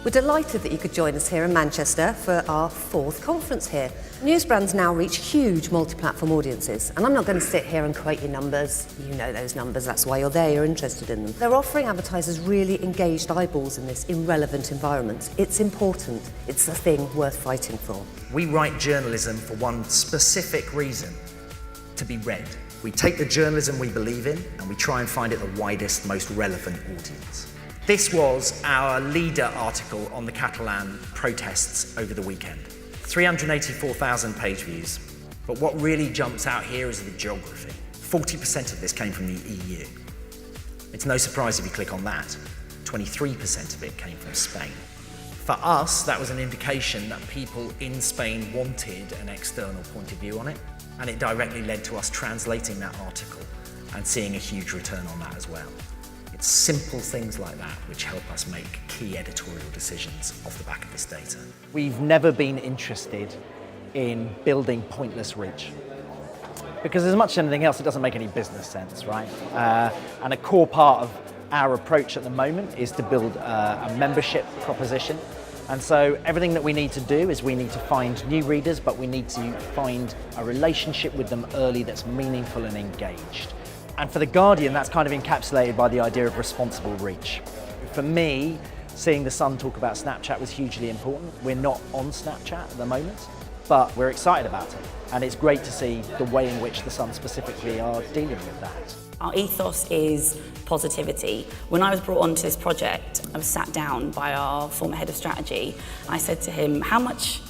We're delighted that you could join us here in Manchester for our 4th conference here. News brands now reach huge multi-platform audiences, and I'm not going to sit here and quote you numbers. You know those numbers, that's why you're there, you're interested in them. They're offering advertisers really engaged eyeballs in this irrelevant environment. It's important. It's a thing worth fighting for. We write journalism for one specific reason: to be read. We take the journalism we believe in and we try and find it the widest, most relevant audience. This was our leader article on the Catalan protests over the weekend. 384,000 page views. But what really jumps out here is the geography. 40% of this came from the EU. It's no surprise if you click on that. 23% of it came from Spain. For us, that was an indication that people in Spain wanted an external point of view on it, and it directly led to us translating that article and seeing a huge return on that as well. It's simple things like that which help us make key editorial decisions off the back of this data. We've never been interested in building pointless reach, because as much as anything else, it doesn't make any business sense, right? And a core part of our approach at the moment is to build a membership proposition. And so everything that we need to do is we need to find new readers, but we need to find a relationship with them early that's meaningful and engaged. And for The Guardian, that's kind of encapsulated by the idea of responsible reach. For me, seeing The Sun talk about Snapchat was hugely important. We're not on Snapchat at the moment, but we're excited about it. And it's great to see the way in which The Sun specifically are dealing with that. Our ethos is positivity. When I was brought onto this project, I was sat down by our former head of strategy. I said to him, how much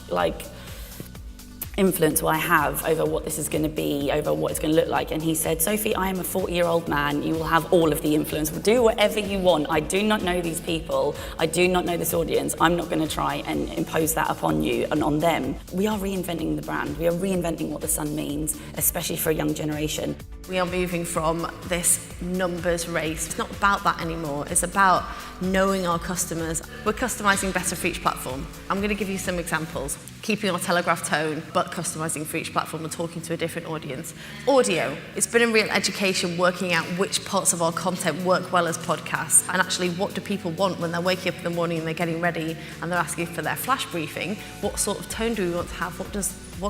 influence will I have over what this is going to be, over what it's going to look like? And he said, Sophie, I am a 40-year-old man. You will have all of the influence. Do whatever you want. I do not know these people. I do not know this audience. I'm not going to try and impose that upon you and on them. We are reinventing the brand. We are reinventing what The Sun means, especially for a young generation. We are moving from this numbers race. It's not about that anymore. It's about knowing our customers. We're customising better for each platform. I'm going to give you some examples. Keeping our Telegraph tone, but customising for each platform and talking to a different audience. Audio. It's been a real education working out which parts of our content work well as podcasts, and actually what do people want when they're waking up in the morning and they're getting ready and they're asking for their flash briefing. What sort of tone do we want to have? What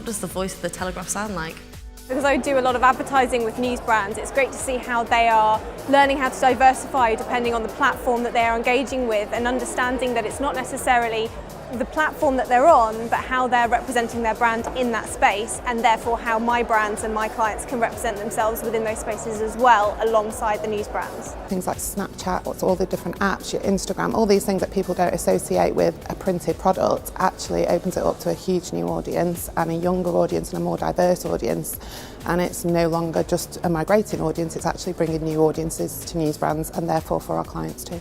does the voice of the Telegraph sound like? Because I do a lot of advertising with news brands, it's great to see how they are learning how to diversify depending on the platform that they are engaging with, and understanding that it's not necessarily the platform that they're on, but how they're representing their brand in that space, and therefore how my brands and my clients can represent themselves within those spaces as well, alongside the news brands. Things like Snapchat, what's all the different apps, your Instagram, all these things that people don't associate with a printed product actually opens it up to a huge new audience, and a younger audience and a more diverse audience. And it's no longer just a migrating audience, it's actually bringing new audiences to news brands, and therefore for our clients too.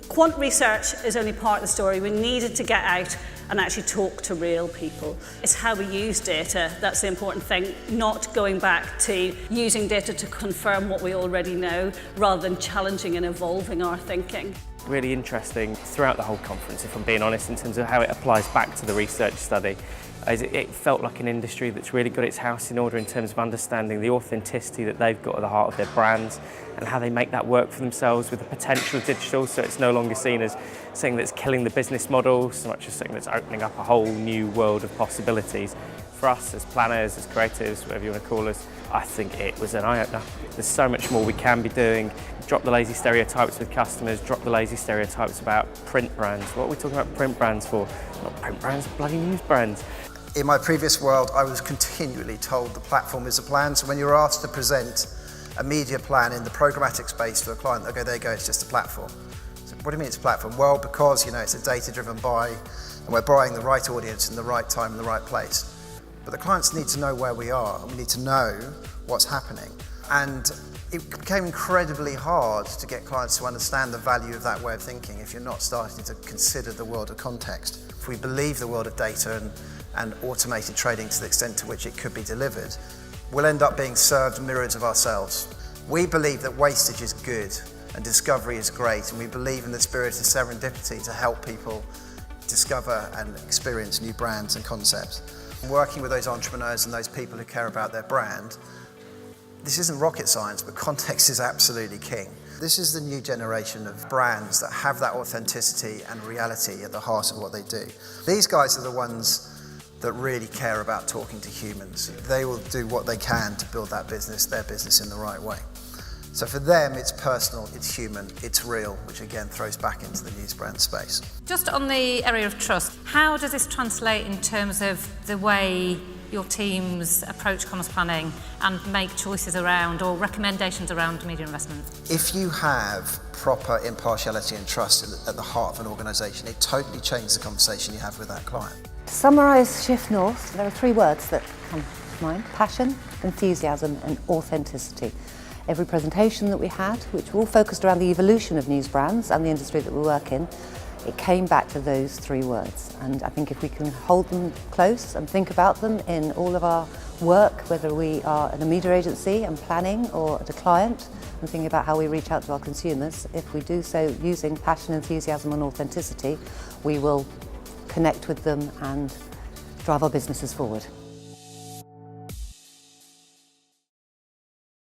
Quant research is only part of the story. We needed to get out and actually talk to real people. It's how we use data that's the important thing, not going back to using data to confirm what we already know, rather than challenging and evolving our thinking. Really interesting throughout the whole conference, if I'm being honest, in terms of how it applies back to the research study. It felt like an industry that's really got its house in order in terms of understanding the authenticity that they've got at the heart of their brands and how they make that work for themselves with the potential of digital, so it's no longer seen as something that's killing the business model, so much as something that's opening up a whole new world of possibilities. For us as planners, as creatives, whatever you want to call us, I think it was an eye-opener. There's so much more we can be doing. Drop the lazy stereotypes with customers, drop the lazy stereotypes about print brands. What are we talking about print brands for? Not print brands, bloody news brands. In my previous world, I was continually told the platform is a plan, so when you're asked to present a media plan in the programmatic space to a client, they'll go, there you go, it's just a platform. So what do you mean it's a platform? Well, because it's a data-driven buy, and we're buying the right audience in the right time in the right place. But the clients need to know where we are, and we need to know what's happening. And it became incredibly hard to get clients to understand the value of that way of thinking if you're not starting to consider the world of context. If we believe the world of data and automated trading to the extent to which it could be delivered, we'll end up being served mirrors of ourselves. We believe that wastage is good and discovery is great, and we believe in the spirit of serendipity to help people discover and experience new brands and concepts. Working with those entrepreneurs and those people who care about their brand, this isn't rocket science, but context is absolutely king. This is the new generation of brands that have that authenticity and reality at the heart of what they do. These guys are the ones that really care about talking to humans. They will do what they can to build that business, their business, in the right way. So for them, it's personal, it's human, it's real, which again throws back into the news brand space. Just on the area of trust, how does this translate in terms of the way your teams approach commerce planning and make choices around or recommendations around media investment? If you have proper impartiality and trust at the heart of an organisation, it totally changes the conversation you have with that client. To summarise Shift North, there are 3 words that come to mind: passion, enthusiasm and authenticity. Every presentation that we had, which were all focused around the evolution of news brands and the industry that we work in, it came back to those 3 words. And I think if we can hold them close and think about them in all of our work, whether we are at a media agency and planning or at a client and thinking about how we reach out to our consumers, if we do so using passion, enthusiasm and authenticity, we will connect with them and drive our businesses forward.